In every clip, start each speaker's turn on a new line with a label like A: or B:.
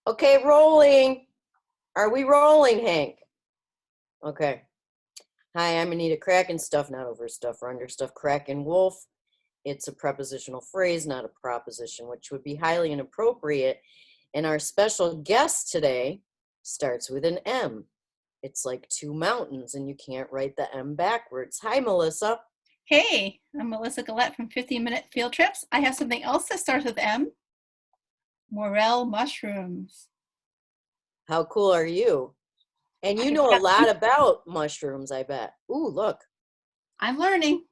A: Okay, rolling. Are we rolling, Hank? Okay. Hi, I'm Anita Crackinstuff, not overstuff or understuff, Kraken Wolf. It's a prepositional phrase, not a proposition, which would be highly inappropriate. And our special guest today starts with an M. It's like two mountains, and you can't write the M backwards. Hi, Melissa.
B: Hey, I'm Melissa Gillette from 15-Minute Field Trips. I have something else that starts with M. Morel Mushrooms.
A: How cool are you? And you know a lot about mushrooms, I bet. Ooh, look.
B: I'm learning.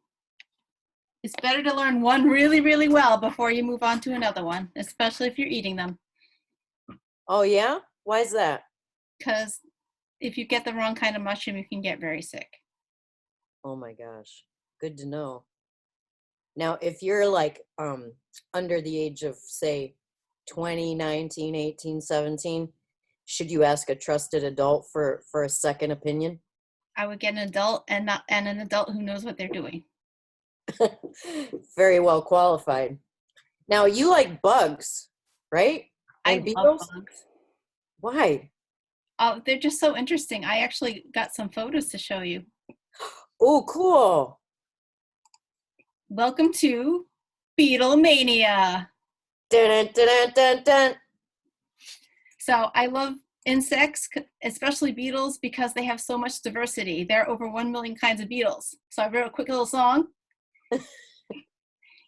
B: It's better to learn one really, really well before you move on to another one, especially if you're eating them.
A: Oh, yeah? Why is that?
B: Because if you get the wrong kind of mushroom, you can get very sick.
A: Oh my gosh. Good to know. Now, if you're like under the age of, say, 20, 19, 18, 17, should you ask a trusted adult for a second opinion?
B: I would get an adult and an adult who knows what they're doing.
A: Very well qualified. Now, you like bugs, right? And
B: I love
A: beetles?
B: bugs.
A: Why?
B: They're just so interesting. I actually got some photos to show you.
A: Oh, cool.
B: Welcome to Beetle Mania.
A: Dun, dun, dun, dun, dun.
B: So I love insects, especially beetles, because they have so much diversity. There are over 1 million kinds of beetles. So I wrote a quick little song.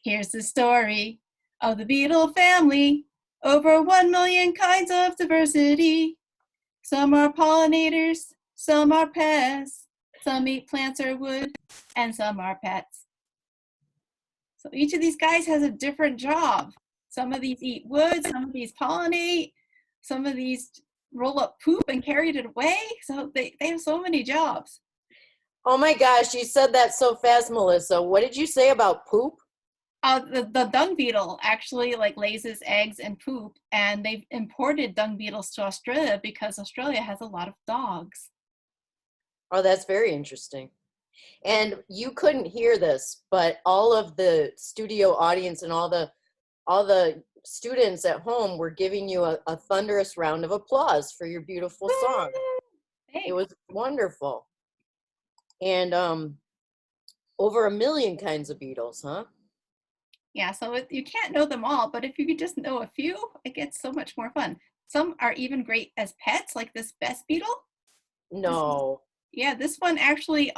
B: Here's the story of the beetle family. Over 1 million kinds of diversity. Some are pollinators, some are pests, some eat plants or wood, and some are pets. So each of these guys has a different job. Some of these eat wood, some of these pollinate, some of these roll up poop and carry it away. So they have so many jobs.
A: Oh my gosh, you said that so fast, Melissa. What did you say about poop?
B: The dung beetle actually lays its eggs and poop, and they've imported dung beetles to Australia because Australia has a lot of dogs.
A: Oh, that's very interesting. And you couldn't hear this, but all of the studio audience and all the students at home were giving you a thunderous round of applause for your beautiful song.
B: Thanks.
A: It was wonderful. And over 1 million kinds of beetles, huh?
B: Yeah, so you can't know them all, but if you could just know a few, it gets so much more fun. Some are even great as pets, like this best beetle.
A: No.
B: This one actually,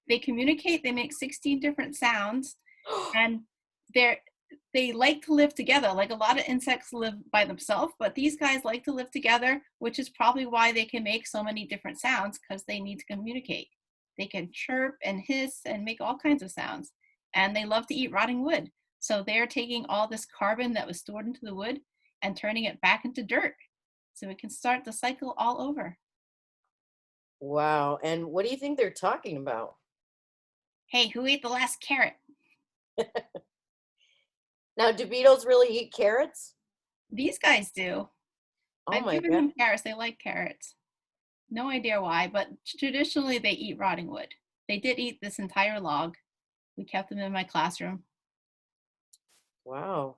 B: they communicate. They make 16 different sounds, and they like to live together. Like a lot of insects live by themselves, but these guys like to live together, which is probably why they can make so many different sounds, because they need to communicate. They can chirp and hiss and make all kinds of sounds, and they love to eat rotting wood. So they're taking all this carbon that was stored into the wood and turning it back into dirt, so we can start the cycle all over.
A: Wow. And what do you think they're talking about?
B: Hey, who ate the last carrot?
A: Now, do beetles really eat carrots?
B: These guys do.
A: Oh
B: I've
A: my
B: given
A: God.
B: them carrots. They like carrots. No idea why, but traditionally they eat rotting wood. They did eat this entire log. We kept them in my classroom.
A: Wow.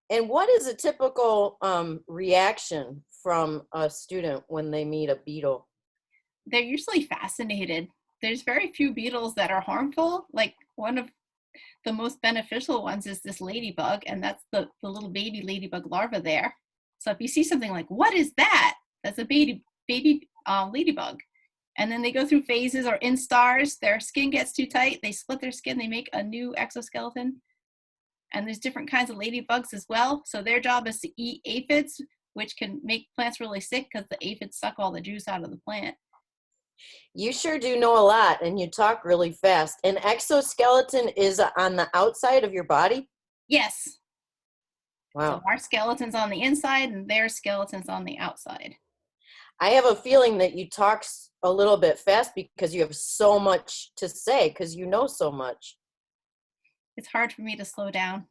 A: And what is a typical reaction from a student when they meet a beetle?
B: They're usually fascinated. There's very few beetles that are harmful. Like one of the most beneficial ones is this ladybug, and that's the little baby ladybug larva there. So if you see something like, what is that? That's a baby ladybug. And then they go through phases or instars. Their skin gets too tight. They split their skin. They make a new exoskeleton. And there's different kinds of ladybugs as well. So their job is to eat aphids, which can make plants really sick because the aphids suck all the juice out of the plant.
A: You sure do know a lot, and you talk really fast. An exoskeleton is on the outside of your body?
B: Yes. So
A: Wow.
B: our skeleton's on the inside and their skeleton's on the outside.
A: I have a feeling that you talk a little bit fast because you have so much to say, because you know so much.
B: It's hard for me to slow down.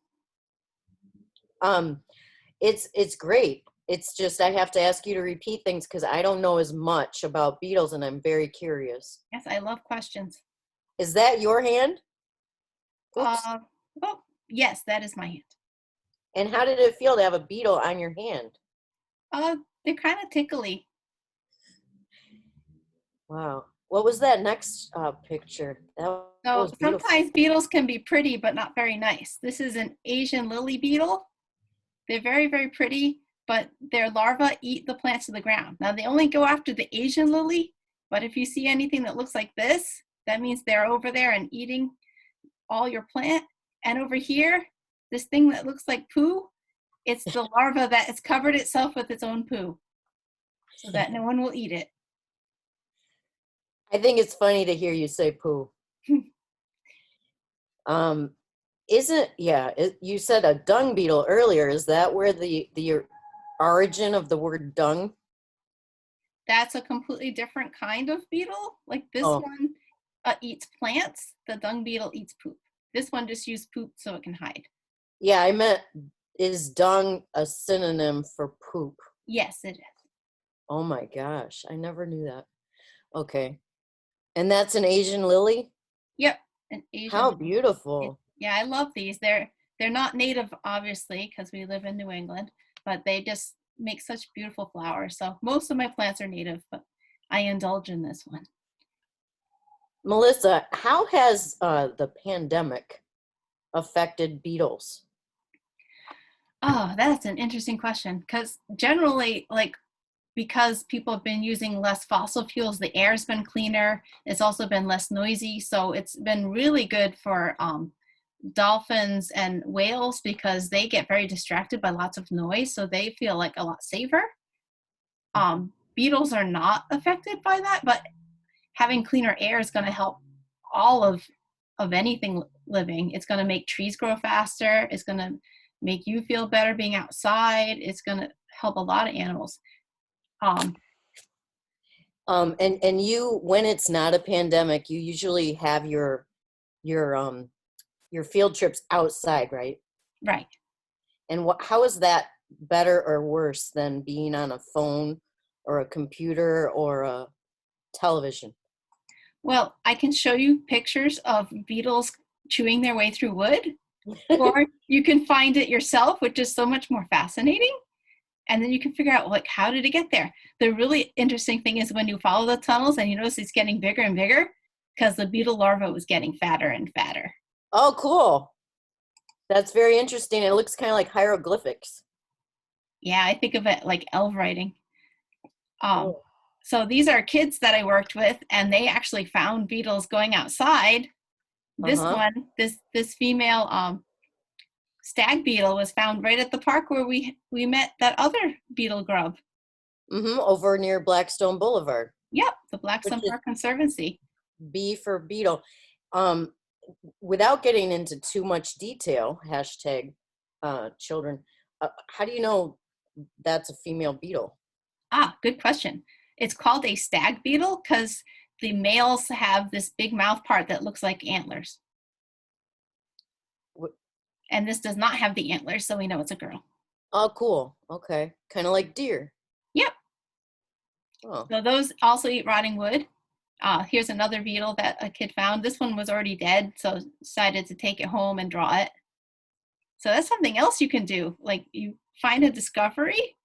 A: It's great. It's just I have to ask you to repeat things because I don't know as much about beetles, and I'm very curious.
B: Yes, I love questions.
A: Is that your hand? Oops.
B: Oh, yes, that is my hand.
A: And how did it feel to have a beetle on your hand?
B: They're kind of tickly.
A: Wow. What was that next picture? That
B: So
A: was beautiful.
B: sometimes beetles can be pretty, but not very nice. This is an Asian lily beetle. They're very, very pretty, but their larvae eat the plants to the ground. Now they only go after the Asian lily, but if you see anything that looks like this, that means they're over there and eating all your plant. And over here, this thing that looks like poo, it's the larva that has covered itself with its own poo so that no one will eat it.
A: I think it's funny to hear you say poo. You said a dung beetle earlier. Is that where the origin of the word dung?
B: That's a completely different kind of beetle. Like this
A: Oh,
B: one eats plants. The dung beetle eats poop. This one just uses poop so it can hide.
A: yeah, I meant, is dung a synonym for poop?
B: Yes, it is.
A: Oh my gosh, I never knew that. Okay. And that's an Asian lily?
B: Yep, an Asian.
A: How beautiful.
B: Yeah, I love these. They're not native, obviously, because we live in New England, but they just make such beautiful flowers. So most of my plants are native, but I indulge in this one.
A: Melissa, how has the pandemic affected beetles?
B: Oh, that's an interesting question because generally, like, because people have been using less fossil fuels, the air's been cleaner. It's also been less noisy. So it's been really good for dolphins and whales because they get very distracted by lots of noise. So they feel like a lot safer. Beetles are not affected by that, but having cleaner air is going to help all of anything living. It's going to make trees grow faster. It's going to make you feel better being outside. It's going to help a lot of animals.
A: And you, when it's not a pandemic, you usually have your field trips outside, right?
B: Right.
A: And how is that better or worse than being on a phone or a computer or a television?
B: Well, I can show you pictures of beetles chewing their way through wood, or you can find it yourself, which is so much more fascinating. And then you can figure out, like, how did it get there? The really interesting thing is when you follow the tunnels and you notice it's getting bigger and bigger because the beetle larva was getting fatter and fatter.
A: Oh, cool. That's very interesting. It looks kind of like hieroglyphics.
B: Yeah, I think of it like elf writing.
A: Cool.
B: So these are kids that I worked with, and they actually found beetles going outside. This
A: Uh-huh.
B: one, this female stag beetle was found right at the park where we met that other beetle grub.
A: Over near Blackstone Boulevard,
B: Yep, the
A: which
B: Blackstone
A: is
B: Park Conservancy.
A: B for beetle. Um, Without getting into too much detail, hashtag children, how do you know that's a female beetle?
B: Good question. It's called a stag beetle because the males have this big mouth part that looks like antlers. And this does not have the antlers, so we know it's a girl.
A: Oh, cool. Okay. Kind of like deer.
B: Yep.
A: Oh.
B: So those also eat rotting wood. Here's another beetle that a kid found. This one was already dead, so decided to take it home and draw it. So that's something else you can do. Like, you find a discovery,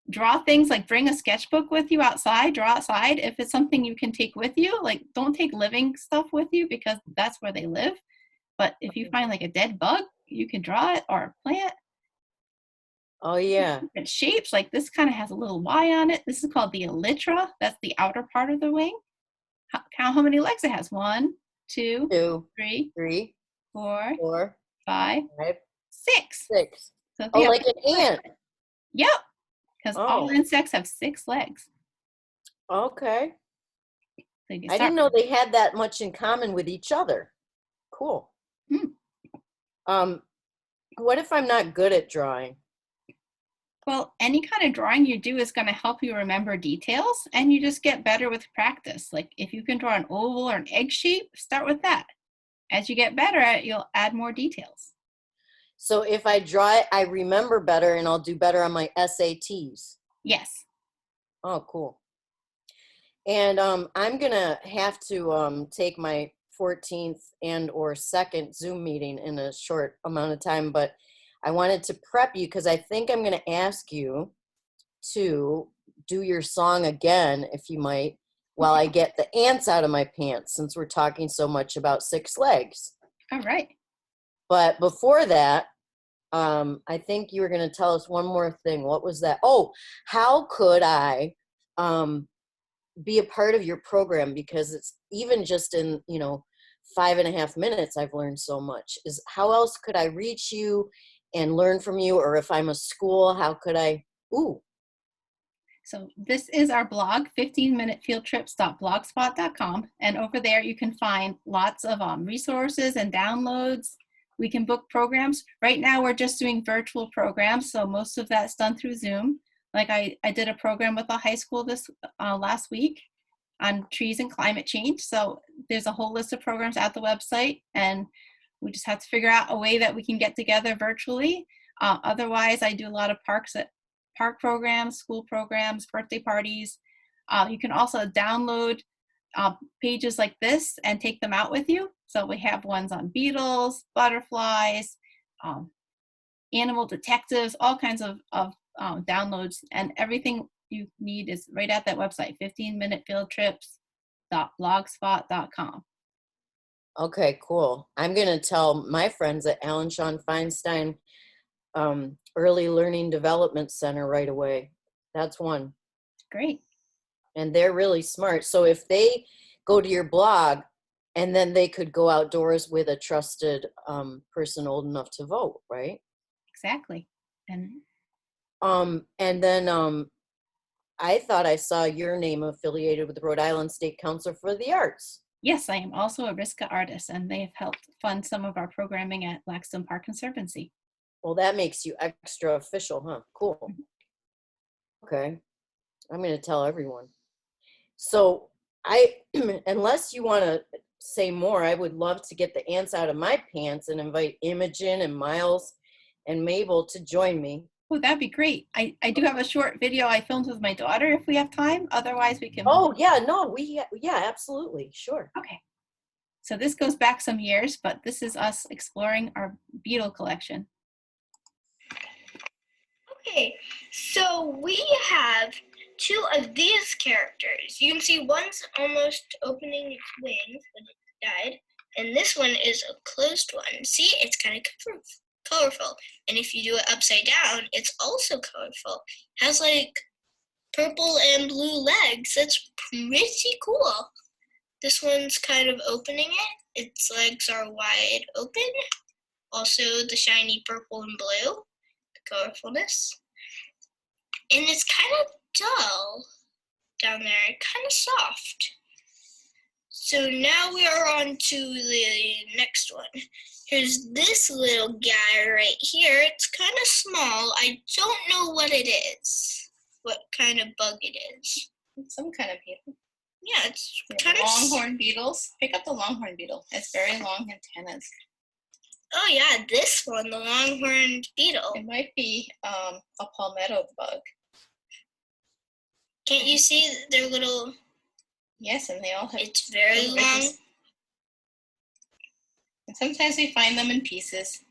B: draw things, like bring a sketchbook with you outside, draw outside. If it's something you can take with you, like, don't take living stuff with you because that's where they live. But if you find like a dead bug, you can draw it, or a plant.
A: Oh, yeah.
B: Different shapes, like this kind of has a little Y on it. This is called the elytra. That's the outer part of the wing. Count how many legs it has. 1, 2,
A: 2,
B: 3,
A: 3,
B: 4,
A: 4,
B: 5,
A: 5,
B: 6.
A: 6.
B: So
A: Oh,
B: they have
A: like an
B: 6 legs.
A: ant.
B: Yep, because all
A: Oh,
B: insects have 6 legs.
A: okay.
B: So you can
A: I
B: start.
A: didn't know they had that much in common with each other. Cool.
B: Hmm.
A: Um, what if I'm not good at drawing?
B: Well, any kind of drawing you do is going to help you remember details, and you just get better with practice. Like, if you can draw an oval or an egg shape, start with that. As you get better at it, you'll add more details.
A: So if I draw it, I remember better and I'll do better on my SATs.
B: Yes.
A: Oh, cool. And I'm gonna have to take my 14th and or second Zoom meeting in a short amount of time, but I wanted to prep you because I think I'm gonna ask you to do your song again, if you might, while I get the ants out of my pants, since we're talking so much about 6 legs.
B: All right.
A: But before that, I think you were going to tell us one more thing. What was that? Oh, how could I be a part of your program? Because it's even just in, 5.5 minutes, I've learned so much. Is how else could I reach you and learn from you? Or if I'm a school, how could I? Ooh.
B: So this is our blog, 15minutefieldtrips.blogspot.com. And over there you can find lots of resources and downloads. We can book programs. Right now we're just doing virtual programs, so most of that's done through Zoom. Like I did a program with a high school this last week on trees and climate change. So there's a whole list of programs at the website, and we just have to figure out a way that we can get together virtually. Otherwise, I do a lot of park programs, school programs, birthday parties. You can also download pages like this and take them out with you. So we have ones on beetles, butterflies, animal detectives, all kinds of downloads, and everything you need is right at that website, 15minutefieldtrips.blogspot.com.
A: Okay, cool. I'm going to tell my friends at Alan Sean Feinstein Early Learning Development Center right away. That's one.
B: Great.
A: And they're really smart. So if they go to your blog, and then they could go outdoors with a trusted person old enough to vote, right?
B: Exactly. And
A: then I thought I saw your name affiliated with the Rhode Island State Council for the Arts.
B: yes, I am also a RISCA artist, and they have helped fund some of our programming at Blackstone Park Conservancy.
A: Well, that makes you extra official, huh? Cool. Okay. I'm going to tell everyone. So unless you want to say more, I would love to get the ants out of my pants and invite Imogen and Miles and Mabel to join me.
B: Oh, that'd be great. I do have a short video I filmed with my daughter if we have time. Otherwise, we can.
A: Oh, yeah, no, yeah, absolutely. Sure.
B: Okay. So this goes back some years, but this is us exploring our beetle collection.
C: Okay, so we have 2 of these characters. You can see one's almost opening its wings, but it died. And this one is a closed one. See, it's kind of colorful. And if you do it upside down, it's also colorful. It has like purple and blue legs. That's pretty cool. This one's kind of opening it. Its legs are wide open. Also the shiny purple and blue, the colorfulness. And it's kind of dull down there, kind of soft. So now we are on to the next one. Here's this little guy right here. It's kind of small. I don't know what it is, what kind of bug it is.
B: It's some kind of beetle.
C: Yeah, it's kind of
B: longhorn beetles. Pick up the longhorn beetle. It's very long antennas.
C: Oh yeah, this one, the longhorn beetle.
B: It might be a palmetto bug.
C: Can't you see their little?
B: Yes, and they all have.
C: It's very long.
B: And sometimes we find them in pieces.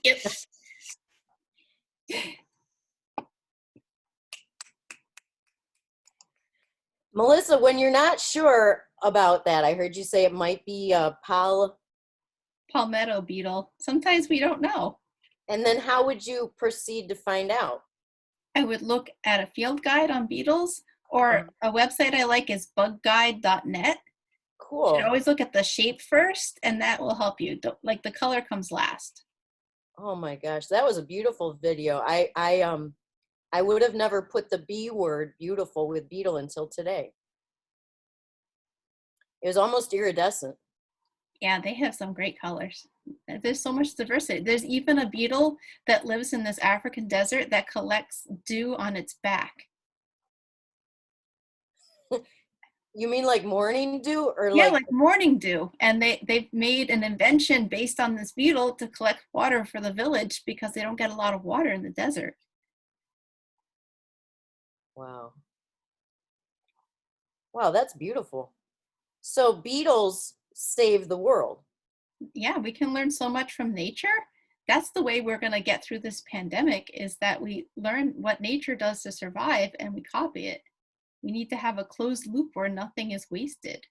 C: Yep.
A: Melissa, when you're not sure about that, I heard you say it might be a
B: palmetto beetle. Sometimes we don't know.
A: And then how would you proceed to find out?
B: I would look at a field guide on beetles, or a website I like is bugguide.net.
A: Cool.
B: You should always look at the shape first, and that will help you. Like the color comes last.
A: Oh my gosh, that was a beautiful video. I would have never put the B word, beautiful, with beetle until today. It was almost iridescent.
B: Yeah, they have some great colors. There's so much diversity. There's even a beetle that lives in this African desert that collects dew on its back.
A: You mean like morning dew, or
B: yeah, like morning dew. And they've made an invention based on this beetle to collect water for the village because they don't get a lot of water in the desert.
A: Wow. Wow, that's beautiful. So beetles save the world.
B: Yeah, we can learn so much from nature. that's the way we're going to get through this pandemic, is that we learn what nature does to survive and we copy it. We need to have a closed loop where nothing is wasted.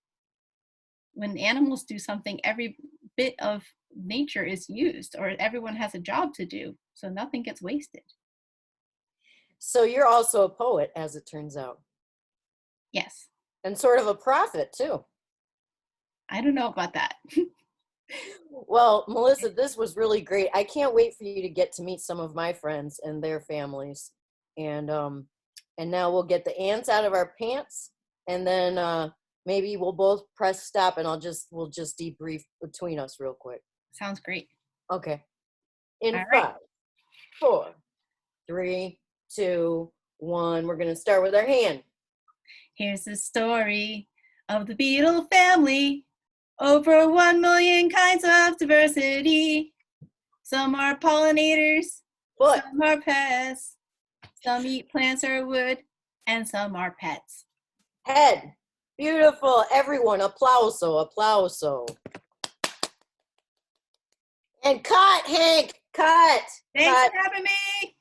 B: When animals do something, every bit of nature is used, or everyone has a job to do, so nothing gets wasted.
A: So you're also a poet, as it turns out.
B: Yes.
A: And sort of a prophet, too.
B: I don't know about that.
A: Well, Melissa, this was really great. I can't wait for you to get to meet some of my friends and their families. And now we'll get the ants out of our pants, and then maybe we'll both press stop, and we'll just debrief between us real quick.
B: Sounds great.
A: Okay. In
B: All right.
A: 5, 4, 3, 2, 1. We're gonna start with our hand.
B: Here's the story of the beetle family. Over 1 million kinds of diversity. Some are pollinators,
A: Foot.
B: some are pests, some eat plants or wood, and some are pets.
A: Head. Beautiful. Everyone, applauso, applauso. And cut, Hank, cut.
B: Thanks
A: Cut.
B: for having me.